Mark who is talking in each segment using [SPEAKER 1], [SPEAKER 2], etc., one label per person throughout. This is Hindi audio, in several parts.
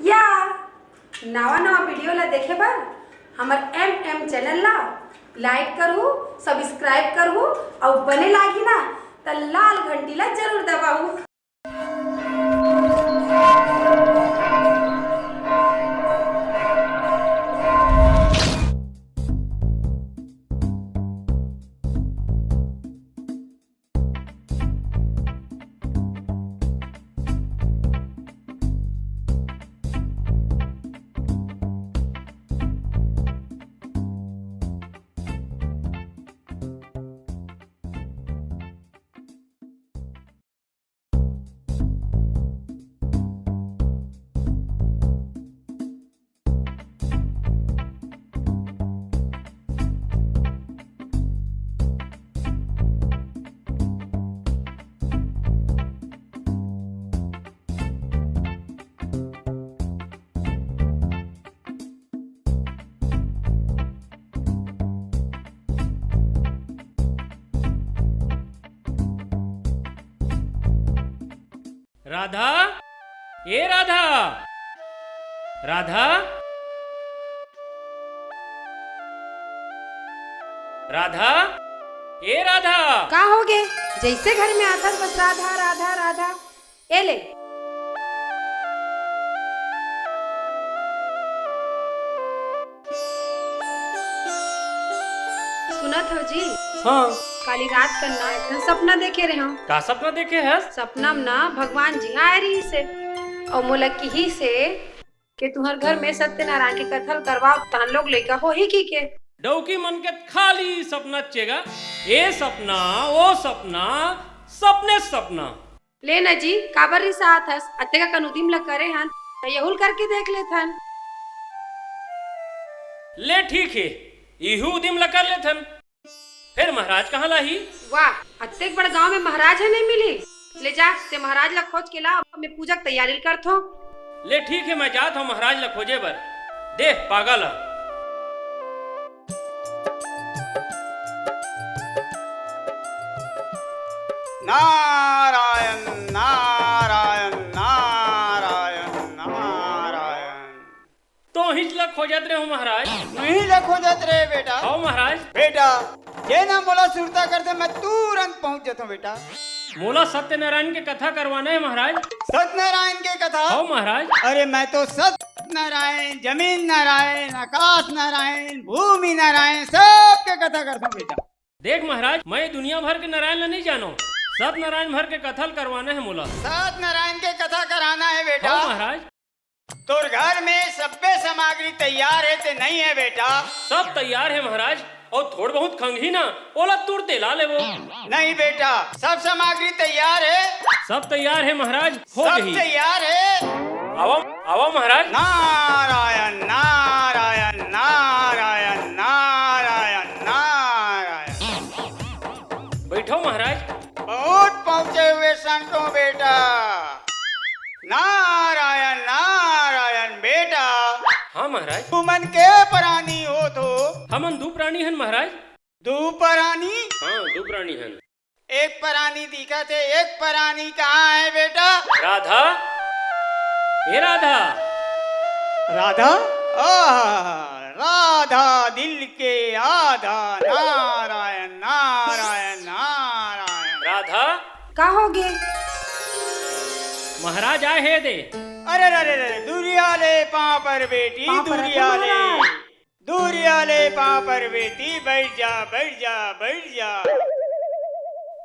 [SPEAKER 1] या नवा नवा वीडियो ला देखे बर हमर एम चैनल ला लाइक करू, सब्सक्राइब करू और बने लागी ना त लाल घंटी ला जरूर दबाऊ।
[SPEAKER 2] राधा, ए राधा, राधा, राधा, ए राधा।
[SPEAKER 1] का हो गे? जैसे घर में आता बस राधा राधा राधा। ए ले सुनत हो जी?
[SPEAKER 2] हाँ,
[SPEAKER 1] काली रात करना एक सपना देखे रहे हम।
[SPEAKER 2] का सपना देखे है?
[SPEAKER 1] सपना में ना भगवान जी आए रही से और मोलक ही से कि तुम्हार घर में सत्यनारायण के कथल करवाओ तान लोग लेकर हो ही की के
[SPEAKER 2] डौकी मन के खाली सपना चेगा। ए सपना, ओ सपना, सपने सपना।
[SPEAKER 1] ले न जी काबर री साथ हस अते का कनुदीम ल करे हन त यहुल करके देख लेथन।
[SPEAKER 2] ले ठीक है, इहू उदिम ल कर लेथन। फिर महाराज कहाँ लाही?
[SPEAKER 1] वाह, अत्तेक बड़ गांव में महाराज है नहीं मिली। ले जा ते महाराज ला खोज के ला, मैं पूजा की तैयारी करथो।
[SPEAKER 2] ले ठीक है, मैं जात हूँ महाराज ला खोजे बर। देख पागल है।
[SPEAKER 3] नारायण नारायण नारायण नारायण।
[SPEAKER 2] तो हिच ला खोजत रहे हो महाराज?
[SPEAKER 3] नहीं लखो जात रे बेटा।
[SPEAKER 2] आओ महाराज।
[SPEAKER 3] बेटा ये ना बोला सुरता करते मैं तुरंत पहुंच जाता हूँ बेटा।
[SPEAKER 2] मोला सत्यनारायण के कथा करवाना है महाराज।
[SPEAKER 3] सत्यनारायण के कथा?
[SPEAKER 2] आओ महाराज।
[SPEAKER 3] अरे मैं तो सत्यनारायण, जमीन नारायण, आकाश नारायण, भूमि नारायण सबके कथा करता हूँ बेटा।
[SPEAKER 2] देख महाराज, मैं दुनिया भर के नारायण ला नहीं जानो, सत्यनारायण भर के कथल करवाना है मोला।
[SPEAKER 3] सत्यनारायण के कथा कराना है बेटा।
[SPEAKER 2] आओ महाराज।
[SPEAKER 3] तोर घर में सभ्य सामग्री तैयार है ते नहीं है बेटा?
[SPEAKER 2] सब तैयार है महाराज, और थोड़ बहुत खंगी ना ओला तुरते ला ले वो।
[SPEAKER 3] नहीं बेटा, सब सामग्री तैयार है।
[SPEAKER 2] सब तैयार है महाराज, हो
[SPEAKER 3] सब
[SPEAKER 2] गई।
[SPEAKER 3] तैयार है।
[SPEAKER 2] आओ आओ महाराज।
[SPEAKER 3] नारायण नारायण नारायण नारायण नारायण।
[SPEAKER 2] बैठो महाराज।
[SPEAKER 3] बहुत पहुंचे हुए संतों बेटा। नारायण नारायण बेटा।
[SPEAKER 2] हाँ महाराज।
[SPEAKER 3] तू मन के प्राणी हो तो?
[SPEAKER 2] हमन दो प्राणी हन महाराज।
[SPEAKER 3] दो प्राणी?
[SPEAKER 2] हाँ, दो प्राणी हन।
[SPEAKER 3] एक प्राणी दिखा थे, एक प्राणी कहाँ है बेटा?
[SPEAKER 2] राधा, ए राधा।
[SPEAKER 3] राधा? राधा दिल के आधा। नारायण नारायण नारायण।
[SPEAKER 2] राधा,
[SPEAKER 1] का हो गे?
[SPEAKER 2] महाराज आए है दे।
[SPEAKER 3] अरे अरे अरे दूरिया ले पाँव पर बेटी,
[SPEAKER 1] पाँव पर
[SPEAKER 3] दूरिया
[SPEAKER 1] रखो
[SPEAKER 3] ले,
[SPEAKER 1] महाराज।
[SPEAKER 3] दूरिया ले पाँव पर बेटी। बैठ जा बैठ जा बैठ जा।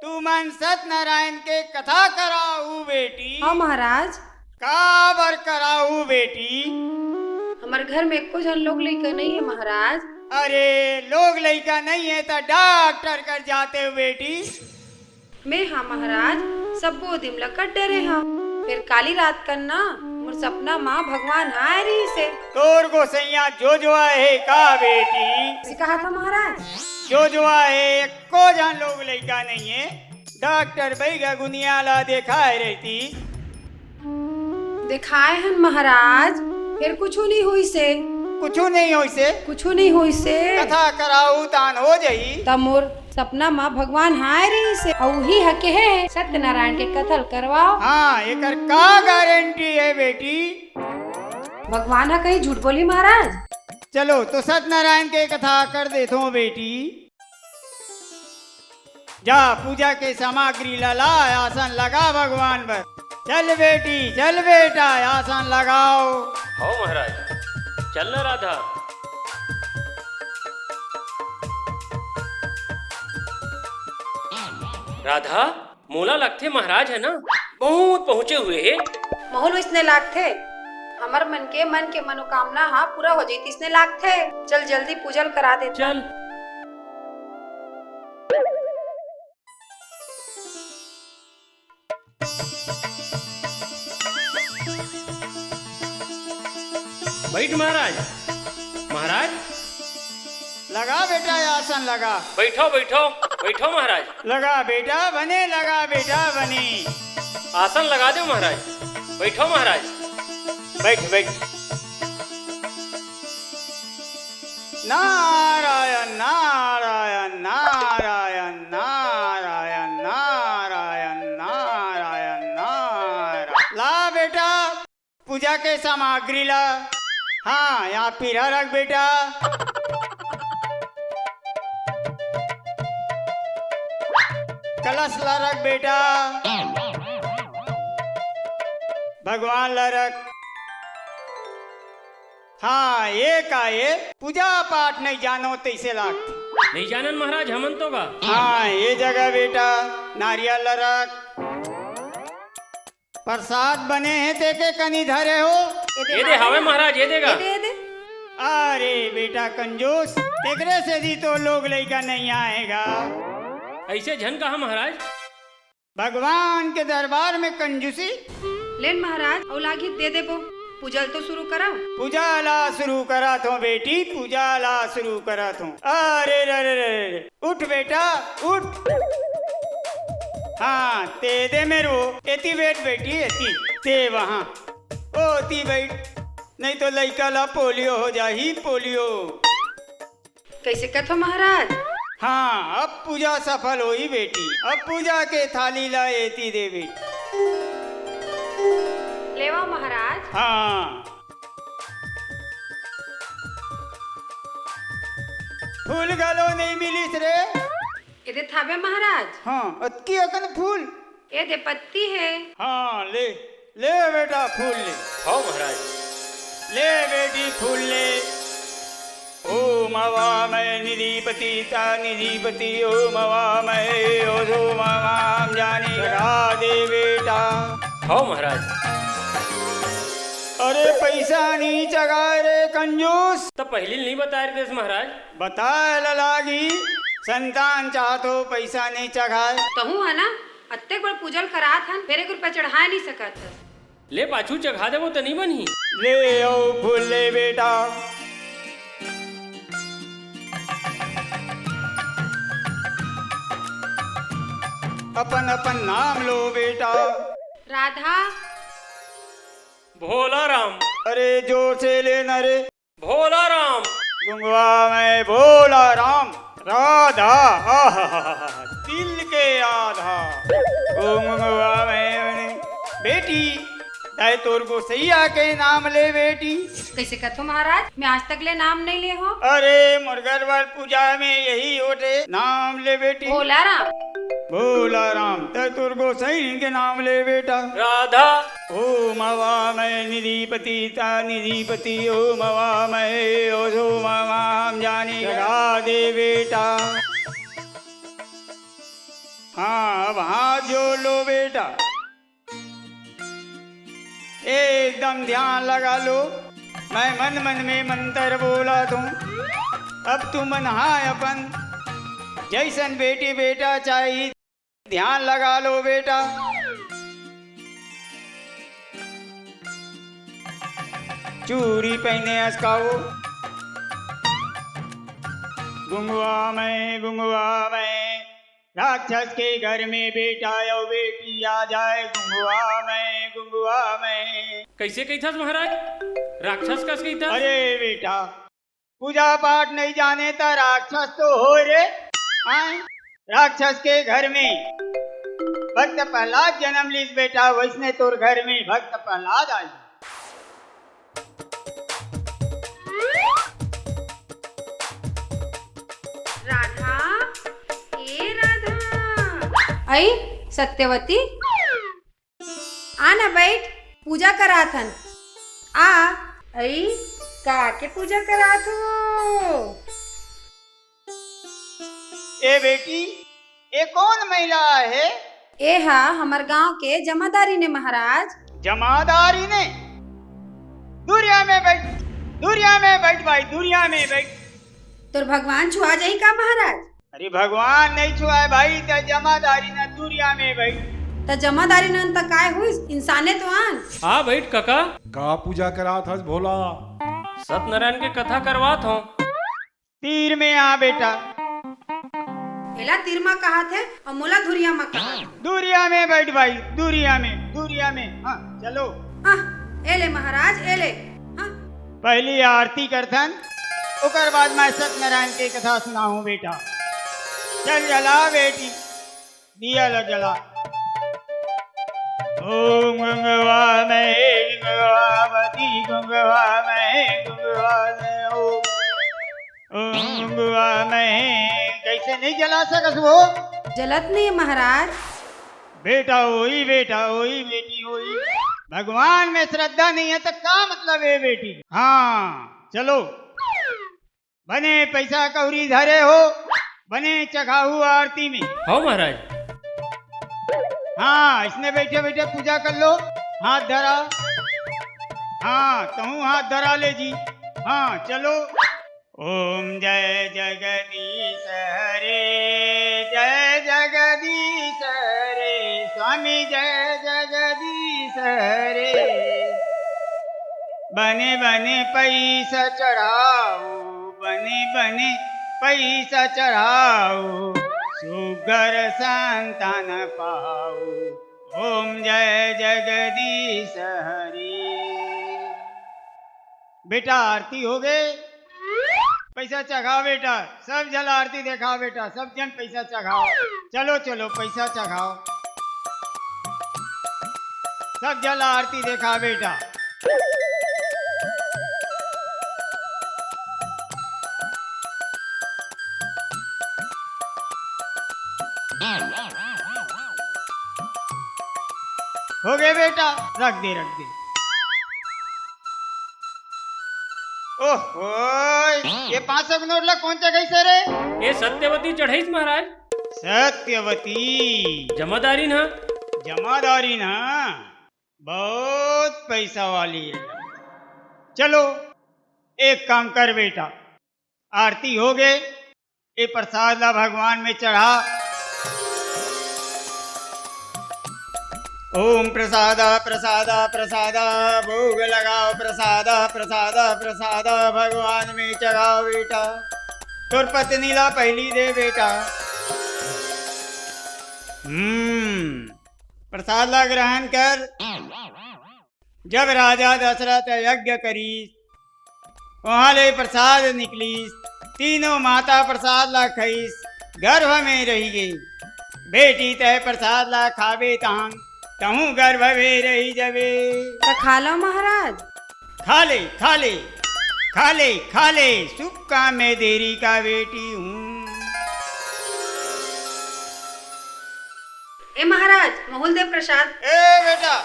[SPEAKER 3] तू मन सत्यनारायण के कथा कराऊ बेटी।
[SPEAKER 1] हाँ महाराज।
[SPEAKER 3] काबर कराऊ बेटी?
[SPEAKER 1] हमारे घर में एको जन लोग लेकर नहीं है महाराज।
[SPEAKER 3] अरे लोग लड़का नहीं है तो डॉक्टर कर जाते हो बेटी।
[SPEAKER 1] मैं हाँ महाराज, सबो दिन लकट डरे हाँ। फिर काली रात करना मोर सपना माँ भगवान आए रही से
[SPEAKER 3] तोर गोसैया जो है का बेटी?
[SPEAKER 1] कहा था महाराज।
[SPEAKER 3] जो है को जान लोग लड़का नहीं है। डॉक्टर बैगा गुनिया ला दिखाए रहती।
[SPEAKER 1] दिखाए हन महाराज, फिर कुछ नहीं हुई से।
[SPEAKER 3] कुछ नहीं हो से?
[SPEAKER 1] कुछ नहीं हुई से।
[SPEAKER 3] कथा कराऊ तान हो जाई।
[SPEAKER 1] तब मोर सपना माँ भगवान हाय रही से औही हके है सत्यनारायण के कथल करवाओ।
[SPEAKER 3] हाँ एकर का गारंटी है बेटी?
[SPEAKER 1] भगवान हा कहीं झूठ बोली महाराज?
[SPEAKER 3] चलो तो सत्यनारायण के कथा कर देतो बेटी। जा पूजा के सामग्री ला, आसन लगा भगवान पर। चल बेटी चल बेटा आसन लगाओ।
[SPEAKER 2] हो महाराज, चल ना राधा। राधा मोला लगते महाराज है ना, बहुत पहुँचे हुए है।
[SPEAKER 1] मोहल इसने लाग थे हमार मन के मनोकामना हाँ पूरा हो जाती इसने लाग थे। चल जल्दी पूजल करा दे।
[SPEAKER 2] चल बैठ महाराज। महाराज
[SPEAKER 3] लगा बेटा आसन लगा।
[SPEAKER 2] बैठो बैठो बैठो महाराज।
[SPEAKER 3] लगा बेटा बने, लगा बेटा बने।
[SPEAKER 2] आसन लगा दो महाराज। बैठो महाराज।
[SPEAKER 3] बैठ बैठ। नारायण नारायण नारायण नारायण नारायण नारायण नारायण। ला बेटा पूजा के सामग्री ला। हाँ यहाँ पीढ़ा रख बेटा। कलश ला रख बेटा। भगवान ला रख। हाँ ये का ये पूजा पाठ नहीं जानो तैसे लागती।
[SPEAKER 2] नहीं जानन महाराज हमन तो का।
[SPEAKER 3] हाँ ये जगह बेटा नारियल ला रख। प्रसाद बने हैं तेके कनी धरे हो।
[SPEAKER 2] ये दे हवे महाराज, ये देगा।
[SPEAKER 1] दे दे।
[SPEAKER 3] अरे बेटा कंजूस, तेरे से दी तो लोग लेकर नहीं आएगा।
[SPEAKER 2] ऐसे झन कहा महाराज।
[SPEAKER 3] भगवान के दरबार में कंजूसी।
[SPEAKER 1] लेन महाराज और लागी दे दे बो। पूजल तो शुरू करा।
[SPEAKER 3] पूजा ला शुरू करा तो बेटी, पूजा ला शुरू करा तो। अरे रे रे रे, उठ बेटा उठ। हाँ ते दे मेरो। एती बैठ बेटी एती। ते वहाँ ओ ती बैठ, नहीं तो लड़का ला पोलियो हो जाही पोलियो।
[SPEAKER 1] कैसे कथो महाराज?
[SPEAKER 3] हाँ अब पूजा सफल होई बेटी। अब पूजा के थाली ला एती दे बेटी।
[SPEAKER 1] लेवा महाराज।
[SPEAKER 3] हाँ फूल गलो नहीं मिलिस रे।
[SPEAKER 1] ये दे थाबे महाराज।
[SPEAKER 3] हाँ अतकी अकन फूल।
[SPEAKER 1] ये दे पत्ती है।
[SPEAKER 3] हाँ ले ले बेटा फूल ले।
[SPEAKER 2] हो महाराज।
[SPEAKER 3] ले बेटी फूल ले। ओम अवामय निधिपति ता निधिपति ओम अवामय ओझो माम जानी लगा दे बेटा।
[SPEAKER 2] हो महाराज।
[SPEAKER 3] अरे पैसा नहीं चगा रे कंजूस।
[SPEAKER 2] तो पहले नहीं बता रहे थे महाराज।
[SPEAKER 3] बता लागी संतान चाहतो पैसा नहीं चढ़ाए।
[SPEAKER 1] तो हूँ है ना अत्ते बड़ पूजल करा था मेरे को रुपया चढ़ा नहीं सकत।
[SPEAKER 2] ले पाछू चढ़ा दे वो तो नहीं बनी।
[SPEAKER 3] ले आओ फूल ले बेटा। अपन अपन नाम लो बेटा।
[SPEAKER 1] राधा।
[SPEAKER 2] भोला राम।
[SPEAKER 3] अरे जोर से लेना रे।
[SPEAKER 2] भोला राम।
[SPEAKER 3] गुंगवा में भोला राम। राधा आहा दिल के आधा। गुंगवा में बेटी दाई तोर को सैया के नाम ले बेटी।
[SPEAKER 1] कैसे कथो महाराज? मैं आज तक ले नाम नहीं ले हो।
[SPEAKER 3] अरे मुर्गरवाल पूजा में यही होते नाम ले बेटी।
[SPEAKER 1] भोला राम।
[SPEAKER 3] भोला राम तोर को सही के नाम ले बेटा।
[SPEAKER 2] राधा।
[SPEAKER 3] ओम अवामय निधिपति ता निधिपति ओम अवामय ओझो माम जानी लगा दे बेटा। हाँ अब हाथ जोड़ लो बेटा। एकदम ध्यान लगा लो। मैं मन मन में मंत्र बोला तू। अब तू मन हाँ अपन जैसन बेटी बेटा चाहिए ध्यान लगा लो बेटा। चूड़ी पहने अस्काओ। गुंगवा में राक्षस के घर में बेटा यो बेटी आ जाए। गुंगवा में
[SPEAKER 2] कैसे कही था महाराज? राक्षस कस कही था?
[SPEAKER 3] अरे बेटा पूजा पाठ नहीं जाने ता राक्षस तो हो रे। आए राक्षस के घर में भक्त प्रहलाद जन्म लीस बेटा, वैसने तोर घर में भक्त प्रहलाद आई।
[SPEAKER 1] राधा, ए राधा। आई सत्यवती, आ ना बैठ, पूजा कराथन। आ आई का के पूजा करात हो।
[SPEAKER 3] ए बेटी, ये कौन महिला है?
[SPEAKER 1] ए हा हमर गांव के जमादारी ने महाराज।
[SPEAKER 3] जमादारी ने? दुरिया में बैठ, दुरिया में बैठ भाई, दुरिया में बैठ।
[SPEAKER 1] तोर भगवान छुआ जाई का महाराज?
[SPEAKER 3] अरे भगवान नहीं छुआए भाई, तो जमादारी ने दुरिया में बैठ।
[SPEAKER 1] त जमादारी नन त काय हुई, इंसाने तो आन।
[SPEAKER 2] हाँ बैठ काका,
[SPEAKER 4] का पूजा करात हस भोला?
[SPEAKER 2] सत्यनारायण के कथा करवात हो।
[SPEAKER 3] तीर में आ बेटा।
[SPEAKER 1] एला तिरमा कहा थे और मोला धुरिया में कहा।
[SPEAKER 3] दुरिया में बैठ भाई, दुरिया में, दुरिया में। हाँ चलो।
[SPEAKER 1] एले महाराज एले। हाँ।
[SPEAKER 3] पहली आरती करथन, उकर बाद मैं सत्यनारायण की कथा सुनाऊं बेटा। चल जला बेटी, दिया लो जला। ओम गंगवा में गंगवावती, गंगवा में गंगवा में, ओम गंगवा में। कैसे नहीं जला सकस वो?
[SPEAKER 1] जलत नहीं महाराज।
[SPEAKER 3] बेटा वही, बेटा वही, बेटी वही। भगवान में श्रद्धा नहीं है तो क्या मतलब है बेटी? हाँ चलो, बने पैसा कौरी धरे हो, बने चखाऊ आरती में।
[SPEAKER 2] हो महाराज।
[SPEAKER 3] हाँ इसने बैठे बैठे पूजा कर लो। हाथ धरा। हाँ तू हाथ धरा ले जी। हाँ चलो। ओम जय जगदीश हरे, जय जगदीश हरे, स्वामी जय जगदीश हरे। बने बने पैसा चढ़ाओ, बने बने पैसा चढ़ाओ, सुगर संतान पाओ। ओम जय जगदीश हरे। बेटा आरती हो गए, पैसा चढ़ाओ बेटा। सब जल आरती दिखाओ बेटा, सब जन पैसा चढ़ाओ। चलो चलो पैसा चढ़ाओ, सब जल आरती देखा बेटा। हो गए बेटा, रख दे रख दे। ओहो, ये 500 नोट ला कौन सा कैसे रे?
[SPEAKER 2] ये सत्यवती चढ़ाईस महाराज।
[SPEAKER 3] सत्यवती
[SPEAKER 2] जमादारी ना।
[SPEAKER 3] जमादारी ना, बहुत पैसा वाली है। चलो एक काम कर बेटा, आरती हो गए, ये प्रसाद ला भगवान में चढ़ा। ओम प्रसादा प्रसादा प्रसादा, भोग लगाओ प्रसादा प्रसादा प्रसादा, भगवान में चढ़ाओ बेटा। तुर पत्नी ला पहली दे बेटा। प्रसाद ला ग्रहण कर। जब राजा दशरथ यज्ञ करी, वहां ले प्रसाद निकलीस, तीनों माता प्रसाद ला खईस, गर्भ में रही गई। बेटी तय प्रसाद ला खावे तहां, तहूँ गर्भ में रही जबे।
[SPEAKER 1] तो खा लो महाराज।
[SPEAKER 3] खा ले खा ले खा ले खा ले, शुभ काम में देरी का बेटी हूँ।
[SPEAKER 1] ए महाराज महुल दे प्रसाद।
[SPEAKER 3] ए बेटा,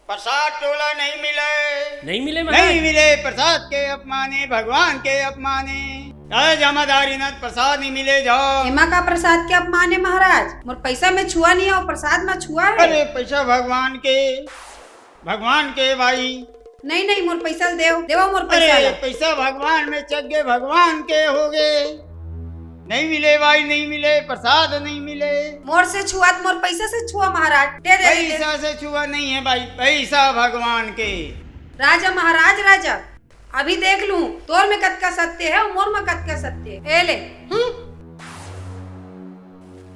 [SPEAKER 3] प्रसाद टोला नहीं मिले।
[SPEAKER 2] नहीं मिले महाराज।
[SPEAKER 3] नहीं मिले, प्रसाद के अपमाने, भगवान के अपमाने। जमादारी न प्रसाद नहीं मिले, जाओ।
[SPEAKER 1] एमा का प्रसाद के अपमान है महाराज? मोर पैसा में छुआ नहीं है और प्रसाद में छुआ है।
[SPEAKER 3] अरे पैसा भगवान के, भगवान के भाई।
[SPEAKER 1] नहीं नहीं, मोर पैसा देव देवा मोर पैसा
[SPEAKER 3] अरे
[SPEAKER 1] ला।
[SPEAKER 3] पैसा भगवान में चक गए, भगवान के हो गए। नहीं मिले भाई, नहीं मिले, प्रसाद नहीं मिले।
[SPEAKER 1] मोर से छुआ तो मोर पैसा से छुआ महाराज। दे दे, दे,
[SPEAKER 3] पैसा से छुआ नहीं है भाई, पैसा भगवान के।
[SPEAKER 1] राजा महाराज राजा, अभी देख लूं तोर में कत का सत्य है और मोर में कत का सत्य है। ए ले।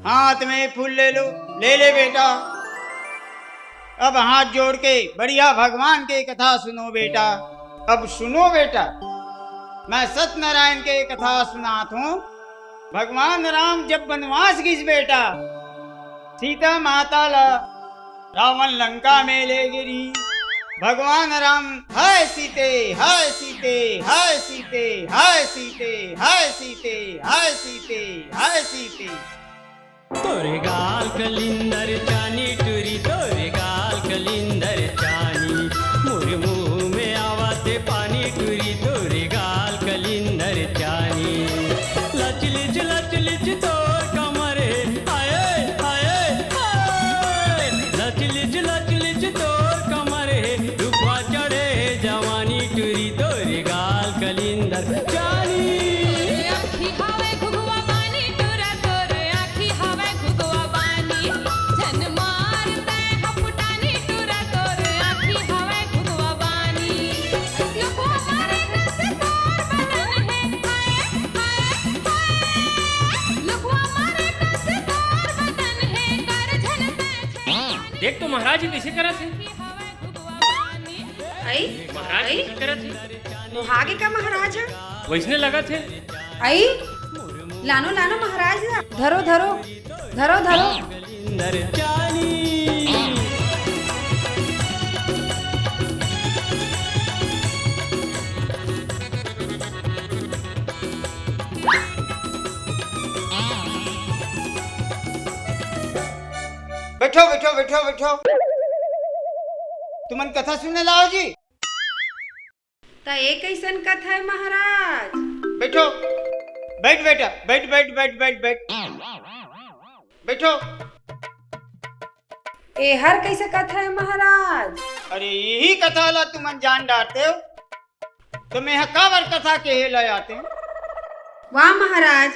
[SPEAKER 3] हाथ में फूल ले लो, ले ले बेटा। अब हाथ जोड़ के बढ़िया भगवान के कथा सुनो बेटा। अब सुनो बेटा, मैं सत्यनारायण के कथा सुनात हूँ। भगवान राम जब वनवास गई बेटा, सीता माता ला रावण लंका में ले गिरी। भगवान राम हाय सीते हाय सीते हाय सीते हाय सीते हाय सीते हाय सीते हाय सीते।
[SPEAKER 5] तोरे गाल कलिंदर चानी टूरी, तोरे गाल कलिंदर चानी, मोरे मुंह में आवाते पानी टूरी, तोरे गाल कलिंदर चानी। लच लिच तोर कमर हाय हाय हाय, लच लिच तोर कमर रूपा चढ़े जवानी टूरी, तोरे गाल कलिंदर चानी।
[SPEAKER 6] आखी हवे घुघुआ बानी टुरा तोरे, आखी हवे घुघुआ बानी, जन मारते हपुटानी टुरा तोरे, आखी हवे घुघुआ बानी। लुकवा मारे रस तोर बदन है हाय हाय हाय, लुकवा मारे रस तोर बदन है कर झलते
[SPEAKER 2] देख तो महाराज जी कैसे करत है।
[SPEAKER 6] हवे घुघुआ बानी।
[SPEAKER 1] आई
[SPEAKER 2] महाराज
[SPEAKER 1] आई
[SPEAKER 2] कैसे करत है,
[SPEAKER 1] मोहागे का महाराज है।
[SPEAKER 2] वैसने लगत है।
[SPEAKER 1] आई लानो लानो महाराज ला। धरो धरो धरो धरो।
[SPEAKER 5] कलिंदर चानी।
[SPEAKER 3] बैठो बैठो बैठो बैठो। तुमन कथा सुनने लाओ जी।
[SPEAKER 1] ता एक कैसन कथा है महाराज।
[SPEAKER 3] बैठो, बैठ बेटा, बैठ बैठ बैठ बैठ बैठ बैठो।
[SPEAKER 1] ए हर कैसे कथा है महाराज।
[SPEAKER 3] अरे यही कथा ला तुमन जान डालते हो, तो मैं हकावर कथा के हे ले आते हैं।
[SPEAKER 1] वाह महाराज,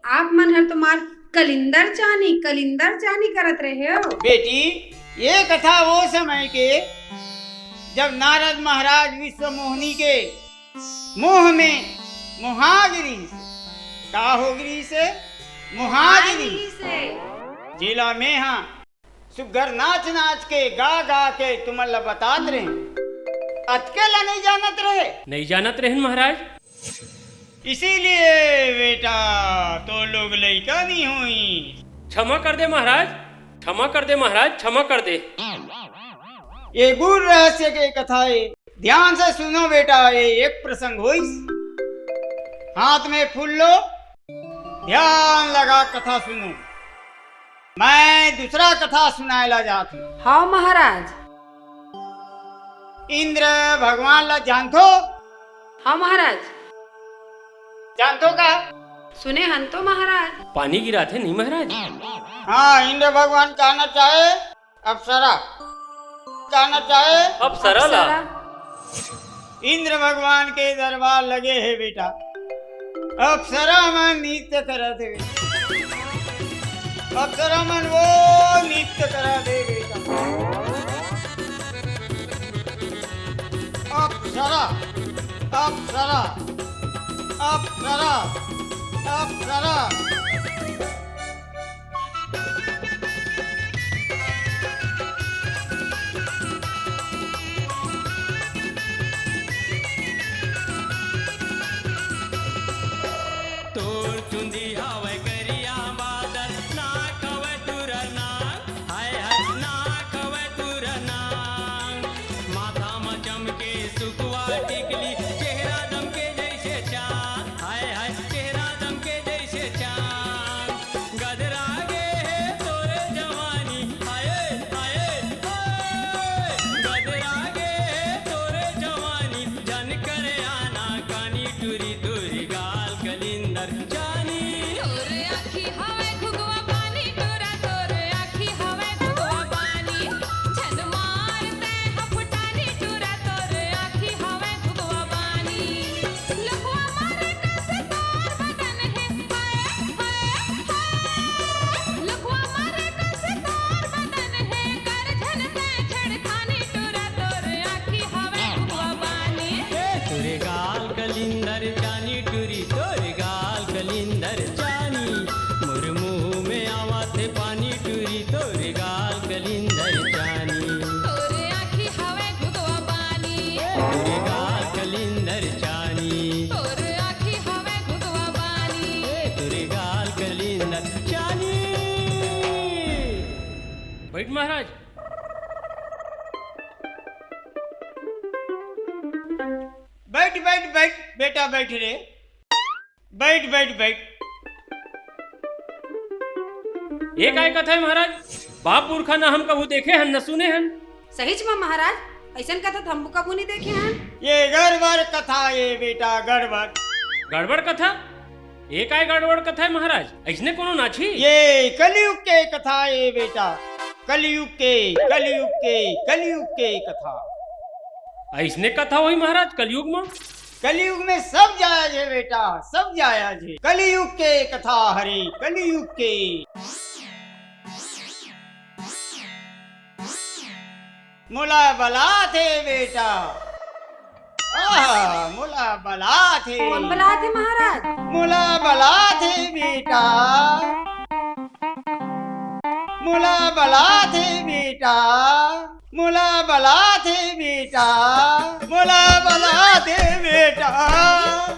[SPEAKER 1] आप मन हर तुम्हार कलिंदर चानी करत रहे हो।
[SPEAKER 3] बेटी, ये कथा वो समय के जब नारद महाराज विश्व मोहिनी के मोह में मोहागिरी से का होगिरी से मोहागिरी
[SPEAKER 1] से
[SPEAKER 3] जिला में हाँ सुगर नाच नाच के गा गा के तुमन ला बतात रहे, अतकेला नहीं जानत रहे।
[SPEAKER 2] नहीं जानत रहन महाराज।
[SPEAKER 3] इसीलिए बेटा तो लोग लइका नहीं हुई।
[SPEAKER 2] क्षमा कर दे महाराज, क्षमा कर दे महाराज, क्षमा कर दे।
[SPEAKER 3] ये गुर रहस्य के कथा है, ध्यान से सुनो बेटा। ये एक प्रसंग हुई, हाथ में फूल लो, ध्यान लगा कथा सुनो। मैं दूसरा कथा सुनाए ला जाती हूँ।
[SPEAKER 1] हाँ महाराज।
[SPEAKER 3] इंद्र भगवान ला जानतो?
[SPEAKER 1] हाँ महाराज।
[SPEAKER 3] जानतो का?
[SPEAKER 1] सुने हन तो महाराज।
[SPEAKER 2] पानी गिरा थे नहीं महाराज।
[SPEAKER 3] हाँ, इंद्र भगवान कहना चाहे अप्सरा, कहना चाहे
[SPEAKER 2] अब सरल आ।
[SPEAKER 3] इंद्र भगवान के दरबार लगे है बेटा। अप्सरा मन नृत्य करत है, अप्सरा मन वो नृत्य करा दे बेटा। अप्सरा अप्सरा अप्सरा अप्सरा।
[SPEAKER 5] तोर चुंदी हवे करिया बादल, ना खवे तुरना हाय हाय, ना खवे तुरना। माथा में चमके सुकुआ टिकली, चेहरा दमके जैसे चांद हाय हाय, चेहरा दमके जैसे चांद। गदरा गे है तोरे जवानी हाय हाय हाय, गदरा गे है तोरे जवानी, जन करे आना कानी टूरी, तोरी गाल कलिंदर चानी।
[SPEAKER 2] बैठ महाराज।
[SPEAKER 3] बैठ बैठ बैठ बेटा बैठ रे, बैठ बैठ बैठ।
[SPEAKER 2] ये काय कथा है महाराज? बाप पुरखा ना हम कबू देखे हन न सुने हन।
[SPEAKER 1] सही में महाराज, ऐसा कथा तो हम कबू नहीं देखे हैं।
[SPEAKER 3] ये गड़बड़ कथा ये बेटा, गड़बड़।
[SPEAKER 2] गड़बड़ कथा? ये काय गड़बड़ कथा है महाराज? ऐसने कोनो नाची?
[SPEAKER 3] ये कलयुग के कथा ये बेटा, कलयुग के कथा।
[SPEAKER 2] ऐसने कथा हुई महाराज कलयुग में?
[SPEAKER 3] कलयुग में सब जायज है बेटा, सब जायज है। कलयुग के कथा हरे, कलयुग के। मुला बला थे बेटा, मुला बला थे।
[SPEAKER 1] कौन बला थे महाराज?
[SPEAKER 3] मुला बला थे बेटा, मुला बला थे बेटा, मुला बला थे बेटा, मुला बला थे बेटा,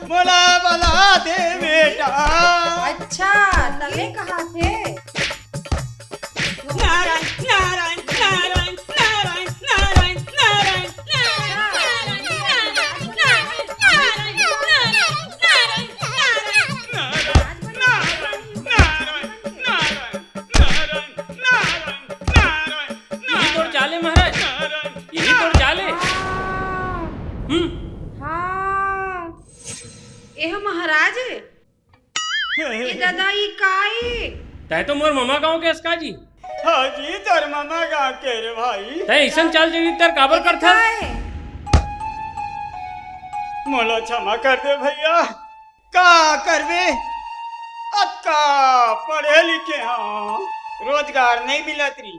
[SPEAKER 3] मुला बला थे बेटा।
[SPEAKER 1] अच्छा, तले कहा थे?
[SPEAKER 3] नारायण नारायण नारायण नारायण नारायण नारायण।
[SPEAKER 2] यही तोड़ चाले महाराज, यही तोड़ चाले।
[SPEAKER 1] हाँ, एह महाराज, ये दादा ये काई?
[SPEAKER 2] तय तो मोर मामा गांव के अस्का जी।
[SPEAKER 3] हाँ जी, तोर मामा गाँव के रे भाई।
[SPEAKER 2] तय ऐसन चाल जी तर काबर कर था?
[SPEAKER 3] मोला क्षमा कर दे भैया, का करबे? अक्का पढ़े लिखे हाँ, रोजगार नहीं मिलत रही,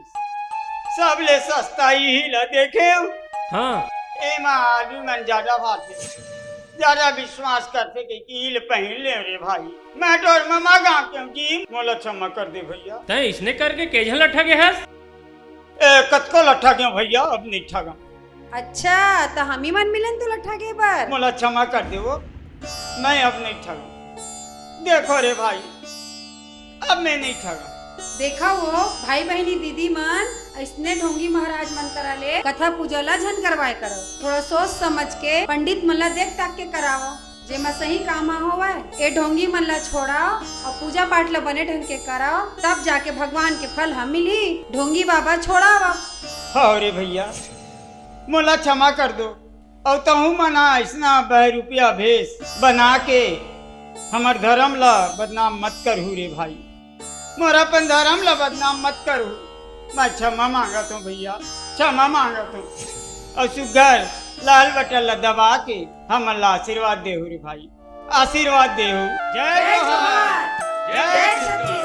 [SPEAKER 3] सबले सस्ता ही ला देखे।
[SPEAKER 2] हाँ,
[SPEAKER 3] एमा आदमी मन ज्यादा भाते, ज्यादा विश्वास करते कि कील पहन ले रे भाई। मैं तो मामा गाँव क्यों जी, मोला क्षमा कर दे भैया।
[SPEAKER 2] तय इसने करके केझन लट्ठा के हस?
[SPEAKER 3] कतको लट्ठा क्यों भैया, अब नहीं ठगा।
[SPEAKER 1] अच्छा, तो हम ही मन मिलन तो लट्ठा के बार।
[SPEAKER 3] मोला क्षमा कर दे वो, मैं अब नहीं ठगा। देखो रे भाई, अब मैं नहीं ठगा।
[SPEAKER 1] देखा वो भाई बहनी दीदी मन ऐसने ढोंगी महाराज मन करा ले कथा पूजा ला झन करवाए करो। थोड़ा सोच समझ के पंडित मन ला देख ताक के कराओ, जेमा सही काम होवे। ए ढोंगी मन ला छोड़ाओ और पूजा पाठ ला बने ढंग के कराओ, तब जाके भगवान के फल हम मिली। ढोंगी बाबा छोड़ाओ।
[SPEAKER 3] हाँ रे भैया, मोला क्षमा कर दो। और तहु मना ऐसा 2 रुपया भेस बना के हमार धर्म ला बदनाम मत करहु रे भाई, मोरा अपन धर्म ला बदनाम मत करहु। मैं क्षमा मांगा तो भैया, क्षमा मांगा तो। और सुगर लाल बटन ला दबा के हम ला आशीर्वाद देहु रे भाई, आशीर्वाद देहु। जय
[SPEAKER 1] जय
[SPEAKER 3] जोहार,
[SPEAKER 1] जोहार, जय सती।